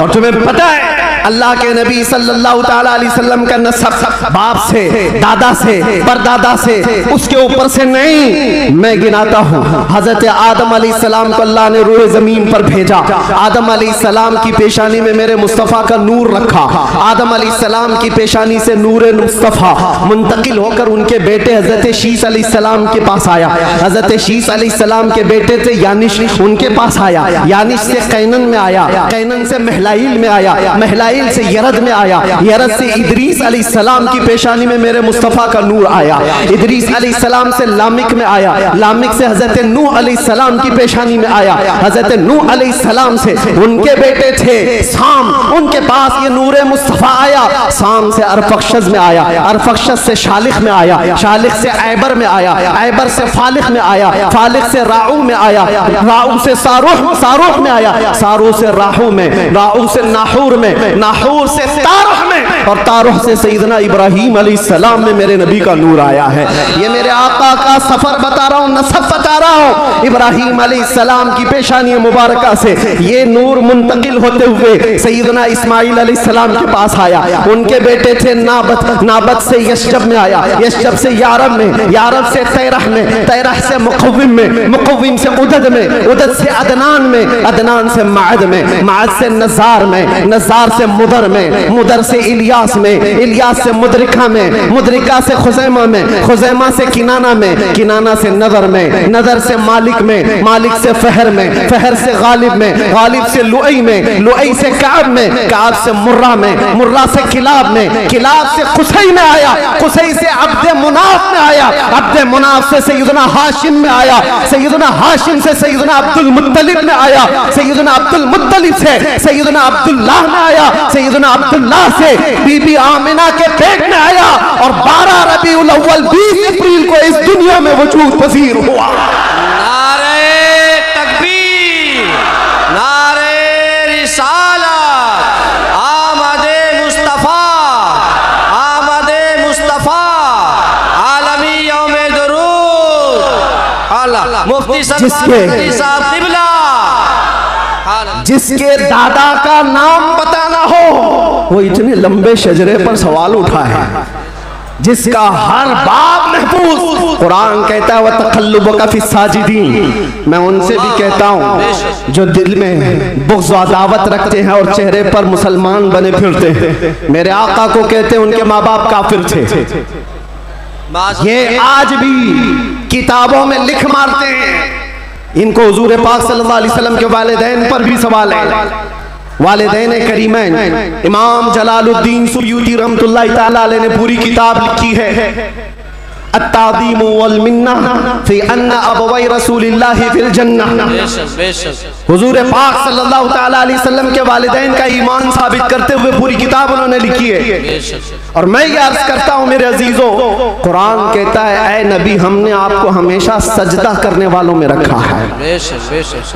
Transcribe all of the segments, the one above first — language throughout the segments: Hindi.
और तुम्हें पता है अल्लाह के नबी सल्लल्लाहु ताला अलैहि वसल्लम का नसब बाप से, दादा से, परदादा से, उसके ऊपर से नहीं, मैं गिनाता हूँ। हजरत आदम अलैहिस्सलाम को अल्लाह ने रूए जमीन पर भेजा। आदम अलैहिस्सलाम की पेशानी में मेरे मुस्तफ़ा का नूर रखा। आदम अलैहिस्सलाम की पेशानी से नूर मुस्तफ़ा मुंतकिल होकर उनके बेटे हजरत शीस अलैहिस्सलाम के पास आया। हजरत शीस अलैहिस्सलाम के बेटे थे यानिश, उनके पास आया। यानिश से कैनन में आया, कैनन से महलाइल में आया, महलाइल से यरद में आया, यरद से इदरीस अलैहिस्सलाम की पेशानी में मेरे मुस्तफ़ा का नूर आया। इदरीस अलैहिस्सलाम से लामिक में आया, लामिक से हजरत नूह अलैहिस्सलाम की पेशानी में आया। हजरत नूह अलैहिस्सलाम से उनके बेटे थे साम, उनके पास ये नूर मुस्तफ़ा आया। साम से अरफक्षज में आया, अरफक्षज से शालिख में आया, शालिख से ऐबर में आया, ऐबर से फालिख में आया, फालिख से राऊ में आया, राऊ से सारूह, सारूह में आया, सारूह से राहू में, राहू से नाहूर में, नाहूर से तारुह में, और तारुह से सैयदना इब्राहीम अलैहिस्सलाम में मेरे नबी का नूर आया है। ये मेरे आका का सफर बता रहा हूँ, नसब बता रहा हूँ। इब्राहीम अलैहिस्सलाम की पेशानी मुबारका से ये नूर मुंतकिल होते हुए सैयदना इस्माइल अलैहिस्सलाम के पास आया। उनके बेटे थे नाबत, नाबत से यशजब में आया, यशजब से यारब में, यारब से तैरह में, तैरह से मुक़व्विम में, मुक़व्विम से उदद में, उदद से अदनान में, अदनान से माद में, माद से नज़ार में, नज़ार से मुदर में, मुदर से इलियास में, इलियास से मुदरिका में, मुदरिका से खुज़ैमा में, खुज़ैमा से किनाना में, किनाना से नदर में, नदर से मालिक में, मालिक से फहर में, फहर से गालिब में, गालिब से लुई में, लुई से काब में, काब से मुर्रा में, मुर्रा से किलाब में, किलाब से खुसई में आया, खुसई से अब्दे मुनाफ में आया, अब्दे मुनाफ से सैयदना हाशिम में आया, सैयदना हाशिम से सैयदना अब्दुल मुत्तलिब में आया, सैयदना अब्दुल मुत्तलिब से सैयदना अब्दुल्लाह में आया, सैयदना अब्दुल्लाह से बीबी आमिना के पेट में आया, और 12 रबीउल अव्वल 20 अप्रैल को इस दुनिया में वजूद पजीर हुआ। नारे तकबीर, नारे रिसालत, आमदे मुस्तफ़ा, आमदे मुस्तफ़ा, आलमी यौमे दुरूद, अल्लाह मुफ्ती साहब क़िबला, जिसके दादा का नाम पता ना हो वो इतने लंबे शजरे पर सवाल उठा है, जिसका हर बाब महफूज। कुरान कहता है व तक़ल्लुबका फ़ी साजिदीन। मैं उनसे भी कहता हूँ जो दिल में बुग़्ज़ व अदावत रखते हैं और चेहरे पर मुसलमान बने फिरते हैं। मेरे आका को कहते हैं उनके माँ बाप काफिर थे, ये आज भी किताबों में लिख मारते हैं। इनको हुजूर पाक सल्लल्लाहु अलैहि वसल्लम के वालिदैन पर भी सवाल है। वालिदैन करीमैन इमाम जलालुद्दीन सुयूती रहमतुल्लाहि ताला अलैह ने पूरी किताब लिखी है अत्ताज़ीम वल मिन्ना फी अन्ना अबवै रसूलिल्लाहि फिल जन्नह। हुजूर पाक सल्लल्लाहु ताला अलैहि वसल्लम के वालिदैन का ईमान साबित करते हुए पूरी किताब उन्होंने लिखी है। और मैं ये अर्ज करता हूँ मेरे अजीजों, कुरान कहता है ऐ नबी हमने आपको हमेशा सजदा करने वालों में रखा है।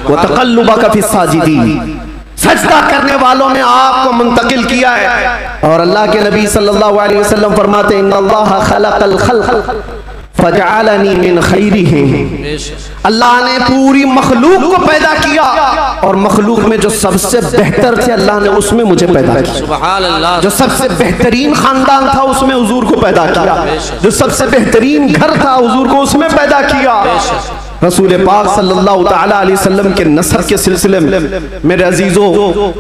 वो तक़ल्लुबका फ़ी साजिदीन, सजदा करने वालों में आपको मुंतकिल किया है। और अल्लाह के नबी सल्लल्लाहु अलैहि वसल्लम फरमाते हैं इन्नल्लाह खलक़ल खल्क़ फजअलनी मिन खैरिहिम। अल्लाह ने पूरी मखलूक को पैदा किया और मखलूक में जो सबसे बेहतर थे अल्लाह ने उसमें मुझे पैदा किया। सुभान अल्लाह। जो सबसे बेहतरीन खानदान था उसमें हुजूर को पैदा किया, जो सबसे बेहतरीन घर था हुजूर को उसमें पैदा किया। रसूल पाक सल्लल्लाहु ताला अलैहि वसल्लम के नसब के सिलसिले में मेरे अजीजों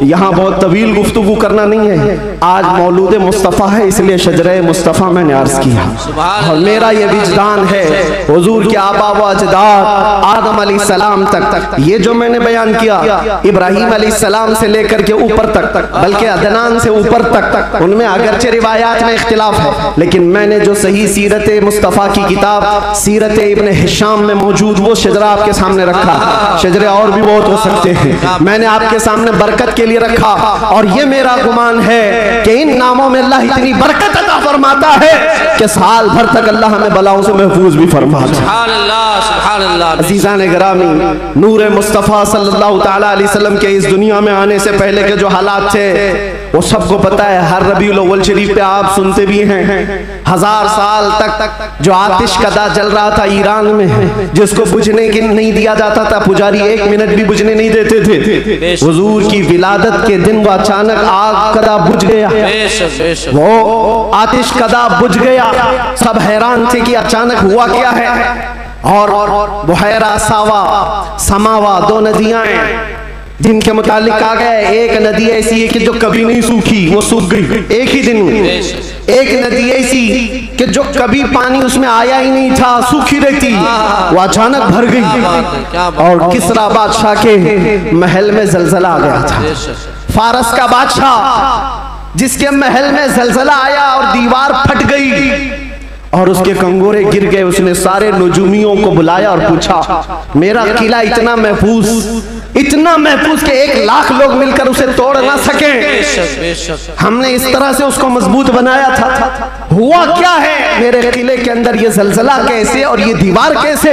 यहाँ बहुत तवील गुफ्तगू करना नहीं है, आज मौलूद मुस्तफ़ा है इसलिए शजरे मुस्तफ़ा मैंने अर्ज किया। और मेरा ये विजदान है हुजूर के आबा व अजदाद आदम अलैहिस्सलाम तक ये जो मैंने बयान किया, इब्राहीम अलैहिस्सलाम से लेकर के ऊपर तक, बल्कि अदनान से ऊपर तक, उनमें अगरचे रिवायात में इख्तिलाफ है, लेकिन मैंने जो सही सीरत मुस्तफ़ा की किताब सीरत इब्न हिशाम में मौजूद वो शजरा आपके सामने रखा। शजरे और भी बहुत हो सकते हैं, मैंने आपके सामने बरकत के लिए रखा। और ये मेरा गुमान है कि इन नामों में अल्लाह इतनी बरकत अता फरमाता है कि साल भर तक अल्लाह हमें बलाओं से महफूज भी फरमाता है। सुभान अल्लाह, सुभान अल्लाह। अज़ीज़ान गिरामी, नूर मुस्तफ़ा सल्लल्लाहु ताला अलैहि वसल्लम के इस दुनिया में आने से पहले के जो हालात थे वो सबको पता है, हर रबीउल अव्वल शरीफ पे आप सुनते भी हैं 1000 साल तक जो आतिश कदा जल रहा था ईरान में, जिसको बुझने के नहीं दिया जाता था, पुजारी 1 मिनट भी बुझने नहीं देते थे। हुजूर की विलादत के दिन वो अचानक आग कदा बुझ गया, वो आतिश कदा बुझ गया। सब हैरान थे कि अचानक हुआ क्या है। और बुहैरा सावा समावा 2 नदियां हैं जिनके मुतालिक कहा गया है, एक नदी ऐसी है कि जो कभी नहीं सूखी, वो सूख गई एक ही दिन में। एक नदी ऐसी कि जो कभी पानी उसमें आया ही नहीं था, सूखी रहती, वो अचानक भर गई। और किसरा बादशाह के महल में जलजला आ गया था। फारस का बादशाह जिसके महल में जलजला आया और दीवार फट गई और उसके कंगोरे गिर गए। उसने सारे नजूमियों को बुलाया और पूछा, मेरा किला इतना महफूज कि 1 लाख लोग मिलकर उसे तोड़ ना सके। हमने इस तरह से उसको मजबूत बनाया था, हुआ क्या है मेरे किले के अंदर? ये जलजला कैसे और ये दीवार कैसे?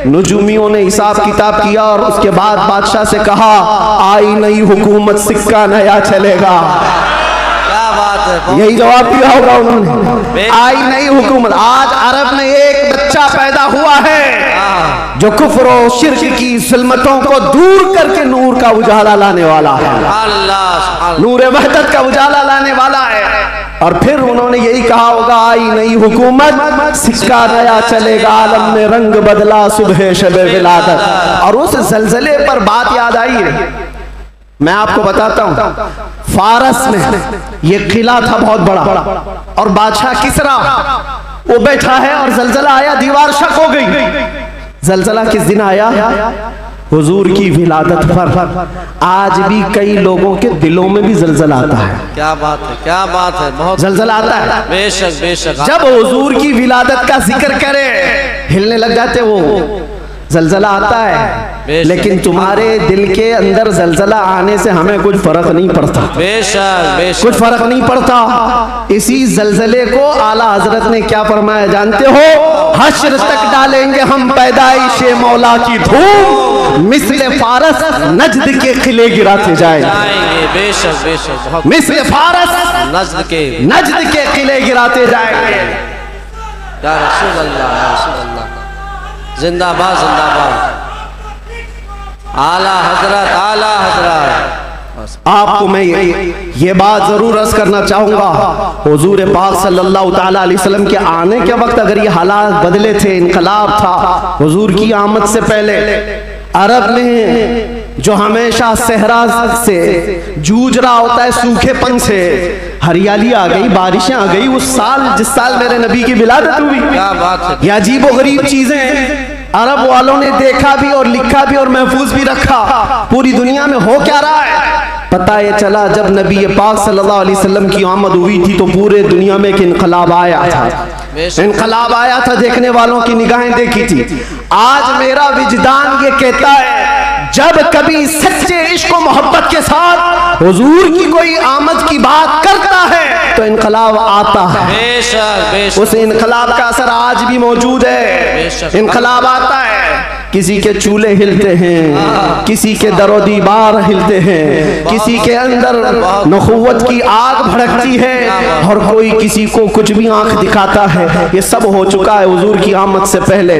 नजूमियों ने हिसाब किताब किया और उसके बाद बादशाह से कहा, आई नई हुकूमत, सिक्का नया चलेगा। यही जवाब दिया होगा उन्होंने, आई नई हुकूमत। आज अरब में एक बच्चा पैदा हुआ है जो कुफ्र और शिर्क की ज़ुल्मतों को दूर करके नूर का उजाला लाने वाला है, नूर वहदत का उजाला लाने वाला है। और फिर उन्होंने यही कहा होगा, आई नई हुकूमत, सिक्का नया चलेगा, आलम में रंग बदला, सुबह शब विलादत। और उस जलजले पर बात याद आई है, मैं आपको बताता हूं। फारस में ये किला था बहुत बड़ा और बादशाह किसरा वो बैठा है और जलजला आया, दीवार शक हो गई। जलजला किस दिन आया? हुजूर की विलादत पर। आज भी कई लोगों के दिलों में भी जलजला आता है। क्या बात है, क्या बात है, बहुत जलजला आता है। बेशक बेशक, जब हुजूर की विलादत का जिक्र करे हिलने लग जाते वो, जलजला आता है। लेकिन तुम्हारे दिल के अंदर जलजला आने से हमें कुछ फर्क नहीं पड़ता, बेशक बेशक कुछ फर्क नहीं पड़ता। इसी जलजले को आला हजरत ने क्या फरमाया जानते हो? हश्र तक डालेंगे हम पैदाइशे मौला की धूम, मिस्ले फारस नजद के किले गिराते जाएंगे। बेशक बेशक, बहुत मिस्ले फारस नजद के किले गिराते जाएंगे। या रसूल अल्लाह, या रसूल अल्लाह, जिंदाबाद जिंदाबाद, आला हजरत, आला हजरत। आपको मैं ये बात जरूर अर्ज करना चाहूंगा, हुजूर पाक सल्लल्लाहु ताला अलैहि वसल्लम के आने के वक्त अगर ये हालात बदले थे, इनकलाब था, हुजूर की आमद से पहले अरब में जो हमेशा सहरा से जूझ रहा होता है, सूखेपन से, हरियाली आ गई, बारिशें आ गई। उस साल जिस साल मेरे नबी की विलादत हुई, क्या बात है, ये अजीब व गरीब चीजें अरब वालों ने देखा भी और लिखा भी और महफूज भी रखा। पूरी दुनिया में हो क्या रहा है पता ये चला जब नबी पाक सल्लल्लाहु अलैहि वसल्लम की आमद हुई थी तो पूरे दुनिया में एक इनकलाब आया था, इनकलाब आया था। देखने वालों की निगाहें देखी थी। आज मेरा विजदान ये कहता है जब कभी सच्चे इश्क और मोहब्बत के साथ हुजूर की कोई आमद की बात करता है तो इनकलाब आता है। बेशक बेशक, उस इनकलाब का असर आज भी मौजूद है। इनकलाब आता है, किसी के चूल्हे हिलते हैं, किसी के दरो दीवार हिलते हैं, किसी के अंदर नखुवत की आग भड़कती है और कोई किसी को कुछ भी आंख दिखाता है। ये सब हो चुका है हुजूर की आमद से पहले।